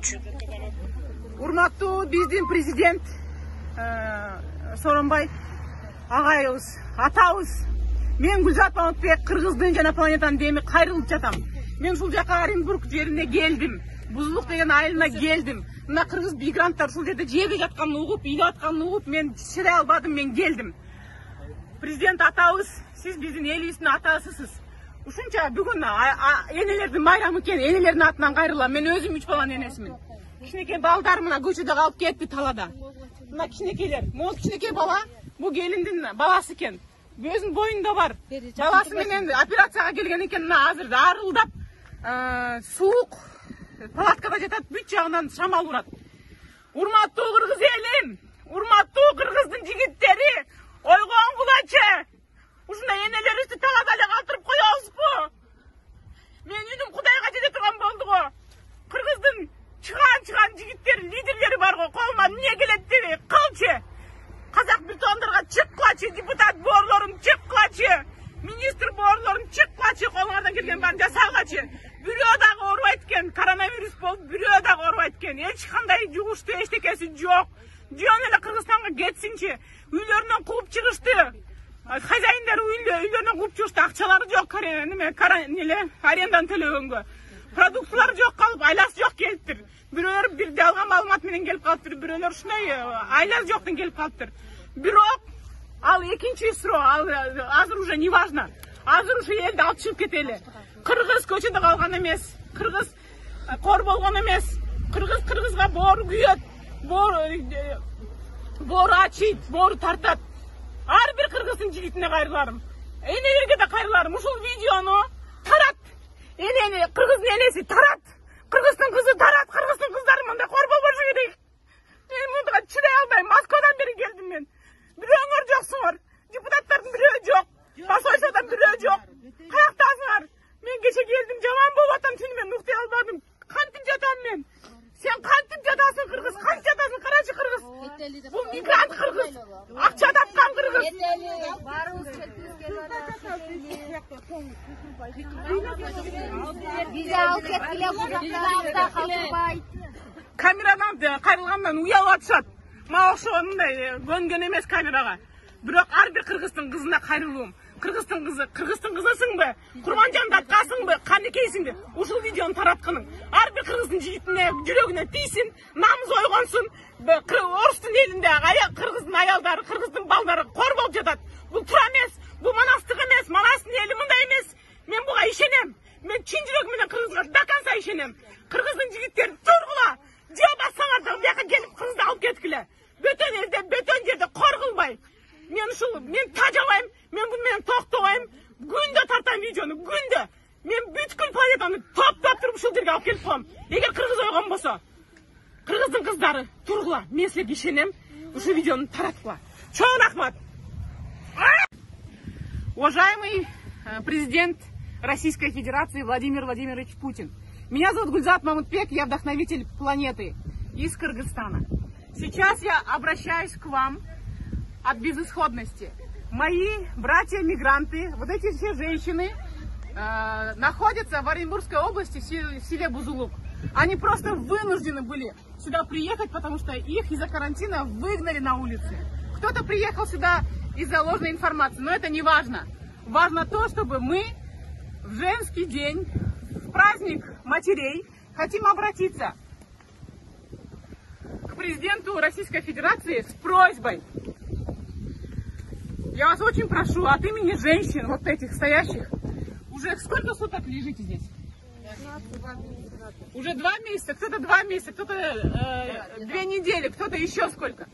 үчүн. Урматтуу биздин президент Сооронбай агайыбыз, атабыз, мен Гүлзат Мамытбек Кыргыздын жана планетанын деми кайрылып жатам. Мен ушул жака Оренбург жерине келдим. Бузулук деген айылына келдим. Мына кыргыз мигранттар ушул жерде жеп жатканын угуп, үйлөп атканын угуп, мен чыдай албадым, мен келдим. Президент атабыз, сиз биздин элибиздин атасысыз. Ушунча бүгүн энелердин майрамы экен, энелердин атынан кайрылам. Мен өзүм 3 баланын энесимин. Кичинекей балдарым мына көчөдө калып кетти талада. Мына кичинекейлер, могул кичинекей бала, бул келиндин баласы экен. Өзүнүн боюнда бар. Баласы менен операцияга келген экен, мына азыр арылдап, суук палаткада жатат, бүт жагынан шамал урат. Урматтуу кыргыз элим, урматтуу кыргыздын жигиттери, ойгон кулачы. Ушундай энелерибизди талада эле калтырып коебузбу? Мен үнүм Кудайга жете турган болду го. Кыргыздын чыган жигиттери, лидерлери бар го. Колума эмне келет деби, кылчы. Казак бетондорго чыккылачы, депутат боорлорун чыккылачы, министр боорлорун чыккылачы, колуңардан келген баарын жасагылачы. Бирөө дагы оорубайт экен, коронавирус болуп, бирөө дагы оорубайт экен. Эч кандай жугуштуу эчтекеси жок. Жөн эле Кыргызстанга кетсинчи. Үйлөрүнөн кууп чыгышты. Хозяиндер үйлөрүнөн кууп чыгышты, акчалары жок, аренданы төлөгөнгө. Продуктылары жок калып, айласы жок келиптир. Бирөөлөр бир жалган маалымат менен келип калыптыр, бирөөлөр ушундай айласы жоктон келип калыптыр. Бирок ал экинчи срок, азыр уже не важно. Азыр ушу элди алып чыгып кетели. Кыргыз көчөдө калган эмес, кыргыз кор болгон эмес. Кыргызга боору күйөт, боору ачыйт, боору тартат. Ар бир кыргыздын жигитине кайрыларым. Энелерге да кайрыларым. Ушул видеону тарат. Кыргыздын энеси тарат. Кыргыздын кызы тарат. Кыргыздын кыздары мындай кор болбошу керек. Мен мынга чыдай албайм. Москвадан бери келдим мен. Бирөөңөр жоксуңар. Депутаттардын бирөө жок. Посольстводон бирөө жок. Каяктасыңар? Мен кече келдим, жаман болуп атам, түнү мен уктей албадым. Кантип жатам мен? Сен кантип жатасың, кыргыз? Кантип жатасың, карачы кыргыз? Бул мигрант кыргыз. Акча тапкан кыргыз. Камерадан кайрылгандан уялып атышат. Мага ошондой көнгөн эмес камерага. Бирок ар бир кыргыздын кызына кайрылуум. Кыргыздын кызысыңбы? Курманжан Даткасыңбы? Канекейсиңби? Ушул видеону таратканың. Ар бир кыргыздын жигитине, жүрөгүнө тийсин, намыз ойгонсун. Орустун элинде кыргыздын аялдары, кыргыздын балдары кор болуп жатат. Бул туура эмес, бул манастык эмес, манастын эли мындай эмес. Мен буга ишенем. Мен чын жүрөгүм менен кыргызга до конца ишенем. Кыргыздын жигиттери тургула. Же бассаңар да бияка келип кызды алып кеткиле. Бөтөн элде, бөтөн жерде кор кылбай. Мен тажабайм, мен буну менен токтобойм. Күндө тартам видеону, күндө. Мен бүткүл планетаны топтоп туруп ушул жерге алып келип коем. Эгер кыргыз ойгон болсо, кыргыздын кыздары тургула. Мен силерге ишенем. Ушул видеону тараткыла. Чоң рахмат. Уважаемый президент Российской Федерации Владимир Владимирович Путин. Меня зовут Гульзат Мамытбек, я вдохновитель планеты из Кыргызстана. Сейчас я обращаюсь к вам от безысходности. Мои братья-мигранты, вот эти все женщины, находятся в Оренбургской области, в селе Бузулук. Они просто вынуждены были сюда приехать, потому что их из-за карантина выгнали на улицы. Кто-то приехал сюда из-за ложной информации, но это не важно. Важно то, чтобы мы в женский день, в праздник матерей, хотим обратиться к президенту Российской Федерации с просьбой. Я вас очень прошу от имени женщин, вот этих стоящих, уже сколько суток лежите здесь? Уже 2 месяца, кто-то 2 месяца, кто-то 2 недели, кто-то еще сколько.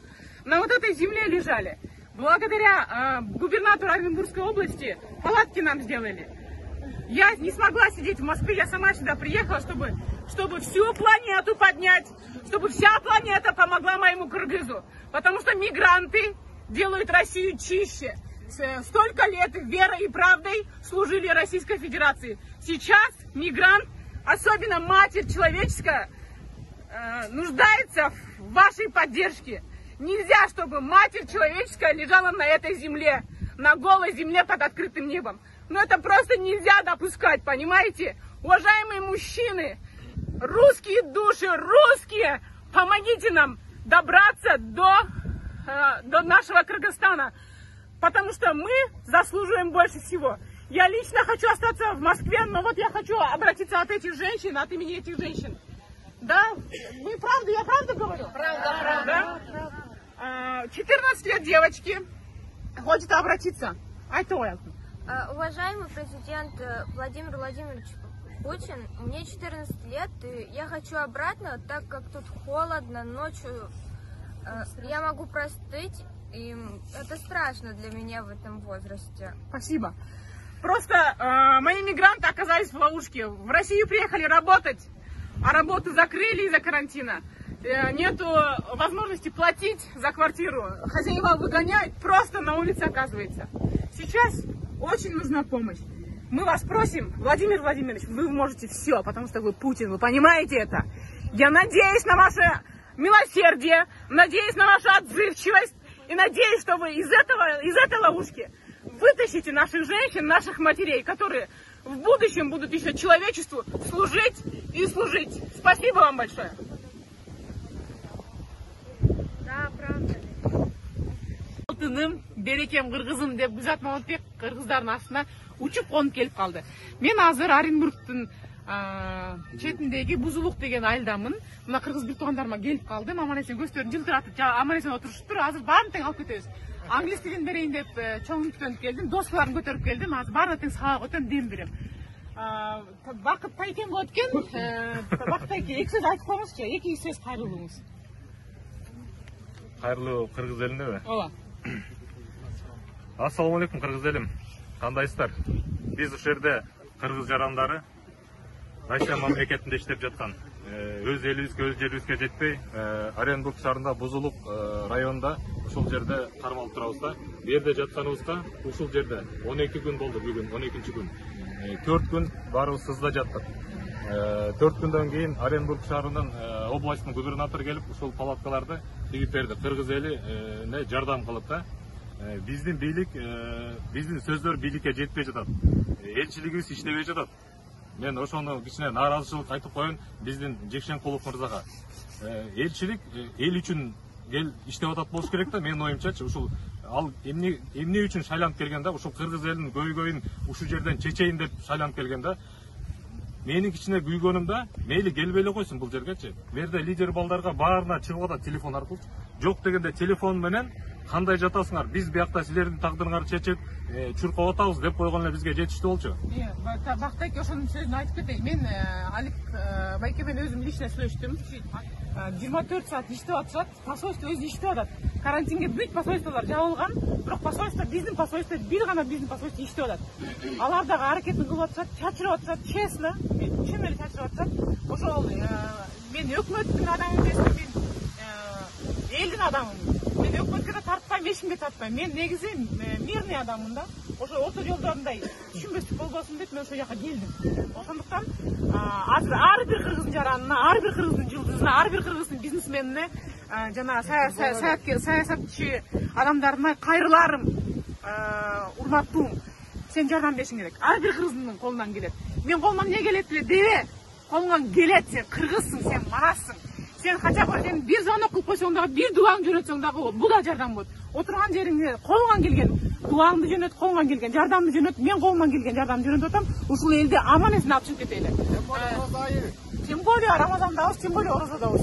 На вот этой земле лежали. Благодаря губернатору Оренбургской области палатки нам сделали. Я не смогла сидеть в Москве, я сама сюда приехала, чтобы всю планету поднять, чтобы вся планета помогла моему кыргызу. Потому что мигранты делают Россию чище. Столько лет верой и правдой служили Российской Федерации. Сейчас мигрант, особенно матерь человеческая, нуждается в вашей поддержке. Нельзя, чтобы матерь человеческая лежала на этой земле, на голой земле под открытым небом. Но это просто нельзя допускать, понимаете? Уважаемые мужчины, русские души, русские, помогите нам добраться до нашего Кыргызстана, потому что мы заслуживаем больше всего. Я лично хочу остаться в Москве, но вот я хочу обратиться от этих женщин, от имени этих женщин. Да, мы правда, я правда говорю? Правда. 14 лет девочки хочет обратиться. Уважаемый президент Владимир Владимирович Путин, мне 14 лет, и я хочу обратно, так как тут холодно, ночью я могу простыть, и это страшно для меня в этом возрасте. Спасибо. Просто мои мигранты оказались в ловушке. В Россию приехали работать, а работу закрыли из-за карантина. Нету возможности платить за квартиру. Хозяева выгоняют, просто на улице оказывается. Сейчас очень нужна помощь. Мы вас просим, Владимир Владимирович, вы можете все, потому что вы Путин, вы понимаете это. Я надеюсь на ваше милосердие, надеюсь на вашу отзывчивость и надеюсь, что вы из этой ловушки вытащите наших женщин, наших матерей, которые в будущем будут еще человечеству служить и служить. Спасибо вам большое. Да, правда. Алтыным, берекем кыргызым деп Гүлзат Мамытбек кыргыздардын астына учуп конуп келип калды. Мен азыр Оренбургтун четиндеги Бузулук деген айылдамын. Мына кыргыз бир туугандарыма келип калдым. Аман эсен көздөрүн жылтыратып, аман эсен отурушуптур. Азыр баарын тең алып кетебиз. Англис тилин берейин деп чоңдуктөнүп келдим. Досторумду көтөрүп келдим. Азыр баарына тең сага өтөм, дем берем. Бакыт Тайкенге өткөн. Бакыт Тайке, эки сөз айтып коюңузчу. Эки сөз кайрылууңуз. Кайрылуу кыргыз элине. Ооба. Ассаламу алейкум кыргыз элим. Кандайсыздар? Биз ушул жерде кыргыз жарандары Россия мамлекетинде иштеп жаткан. Өз элибизге, өз жерибизге жетпей, Оренбург шаарында Бузулук районунда ушул жерде кармалып турабыз да. Бу жерде жатканыбызга ушул жерде 12 күн болду бүгүн, 12-чи күн. 4 күн барыбыз сызда жаттык. 4 күндөн кийин Оренбург шаарынын областтын губернатору келип ушул палаткаларды тигип берди. Кыргыз элине жардам кылып да. Биздин бийлик, биздин сөздөр бийликке жетпей жатат. Элчилигибиз иштебей жатат. Мен ошону кичине нааразычылык айтып коеюн биздин Жекшенкулов мырзага. Элчилик эл үчүн иштеп атат болуш керек да, менин оюмчачы. Ушул ал эмне үчүн шайланып келген да, ушул кыргыз элинин көйгөйүн ушул жерден чечейин деп шайланып келген да. Менин кичине күйгөнүм да, мейли келбей эле койсун бул жергечи. Берде лидер балдарга баарына чыгып атат телефон аркылуу. Жок дегенде телефон менен кандай жатасыңар? Биз биякта силердин тагдырыңарды чечип, чуркап атабыз деп койгон эле бизге жетиштүү болчу. Бактайке ошонун сөзүн айтып кетейин. Мен Алик байке менен өзүм лично сүйлөштүм. 24 саат иштеп атышат, посольство өзү иштеп атат. Карантинге бүт посольстволор жабылган, бирок посольство, биздин посольство, бир гана биздин посольство иштеп атат. Алар дагы аракетин кылып атышат, чачырып атышат, честно, чын эле чачырып атышат. Ошол мен өкмөттүн адамы эмесмин, мен элдин адамымын. Мен өкмөткө да тартпайм, эчкимге тартпайм. Мен негизи мирный адаммын да. Ошо ото жолдорундай түшүнбөстүк болбосун деп мен ошол жака келдим. Ошондуктан азыр ар бир кыргыздын жаранына, ар бир кыргыздын жылдызына, ар бир кыргыздын бизнесменине, жана саясатчы адамдарына кайрыларым, урматтуум. Сен жардам беришиң керек. Ар бир кыргыздын колунан келет. Мен колуман эмне келет эле дебе. Колуңан келет, сен кыргызсың, сен манасың. Сен кача сен бир звонок кылып койсоң дагы, бир дуаң жөнөтсөң дагы, бул да жардам болот. Отурган жериңде колуңан келген дуаңды жөнөт, колуңан келген жардамды жөнөт, мен колуман келген жардамды жөнөтүп атам. Ушул элди аман эсин алып чыгып кетели. Тем более Рамазандабыз, тем более Орозодобуз.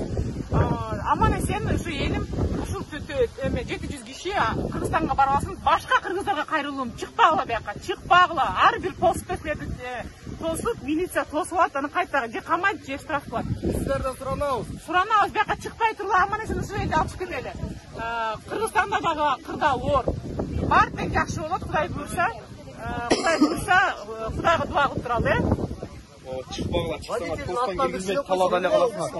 Аман эсен ушу элим ушул 700 киши Кыргызстанга барбасын, башка кыргыздарга кайрылуум. Чыкпагыла бияка, чыкпагыла. Ар бир постпетлерди тосуп, милиция тосуп алат, аны кайта же камайт, же штраф кылат. Сиздерден суранабыз. Суранабыз, бияка чыкпай тургула, аман эсен ушул элди алып чыгып кетели. Кыргызстанда дагы кырда оор. Баары тең жакшы болот, Кудай буйруса. Кудайга дуа кылып туралы, Чыкпагыла, чыксаңар тостан киргизбей талаада эле каласыңар.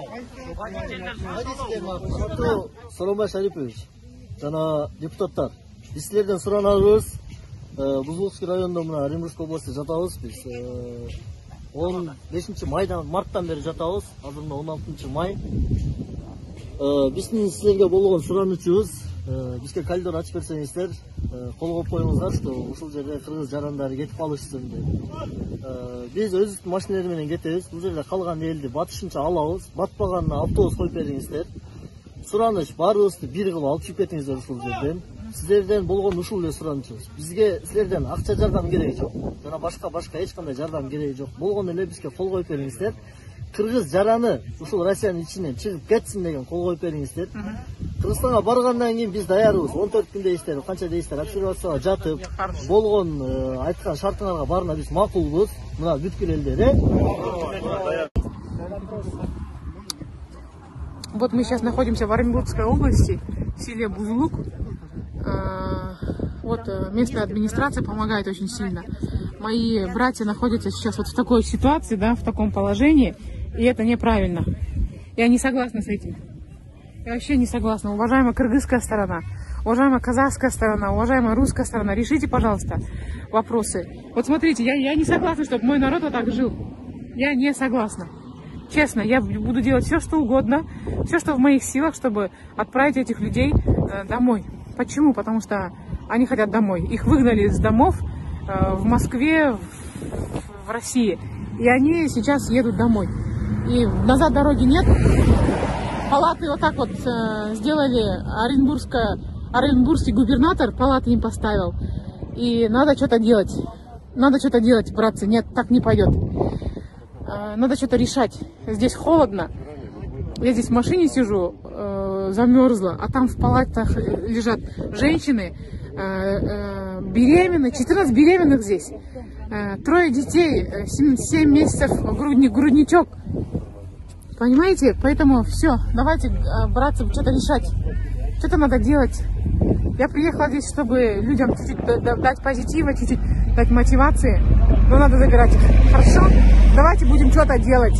Сооронбай Шарипович, жана депутаттар, биз силерден суранабыз, Бузулукский районунда мына Оренбургской области жатабыз биз. 15 марттан бери жатабыз, азыр 16 май. Биздин силерге болгон суранычыбыз, бизге коридор ачып берсеңиздер, кол коюп коюңуздар, что ушул жерде кыргыз жарандары кетип калышсын деп. Биз өзүбүздүн машиналар менен кетебиз. Бул жерде калган элди батышынча алабыз. Батпаганына автобус коюп бериңиздер. Сураныч баарыбызды бир кылып алып чыгып кетиңиздер ушул жерден. Сиздерден болгон ушул эле суранычыбыз. Бизге силерден акча жардам керек жок. Жана башка эч кандай жардам керек жок. Болгон эле бизге кол коюп бериңиздер. Кыргыз жараны ушул Россиянын ичинен чыгып кетсин деген кол коюп бериңиздер. Кыргызстанга баргандан кийин биз даярбыз. 14 күн дейсиздер, канча дейсиздер, обсервацияга жатып, болгон айткан шартыңарга баарына биз макулбуз. Мына бүткүл элдер, Вот мы сейчас находимся в Оренбургской области, в селе Бузулук. Вот местная администрация помогает очень сильно. Мои братья находятся сейчас вот в такой ситуации, да, в таком положении, и это неправильно. Я не согласна с этим. Я вообще не согласна. Уважаемая кыргызская сторона, уважаемая казахская сторона, уважаемая русская сторона, решите, пожалуйста, вопросы. Вот смотрите, я не согласна, чтобы мой народ вот так жил. Я не согласна. Честно, я буду делать все, что угодно, все, что в моих силах, чтобы отправить этих людей домой. Почему? Потому что они хотят домой. Их выгнали из домов в Москве, в России. И они сейчас едут домой. И назад дороги нет. Палаты вот так вот сделали. Оренбургский губернатор палаты им поставил. И надо что-то делать. Надо что-то делать, братцы. Нет, так не пойдет. Надо что-то решать. Здесь холодно. Я здесь в машине сижу, замерзла, а там в палатах лежат женщины, беременные, 14 беременных здесь, 3 детей, 7 месяцев грудничок. Понимаете? Поэтому все, давайте, братцы, что-то решать. Что-то надо делать. Я приехала здесь, чтобы людям чуть-чуть дать позитива, чуть-чуть дать мотивации, но надо забирать их. Хорошо? Давайте будем что-то делать.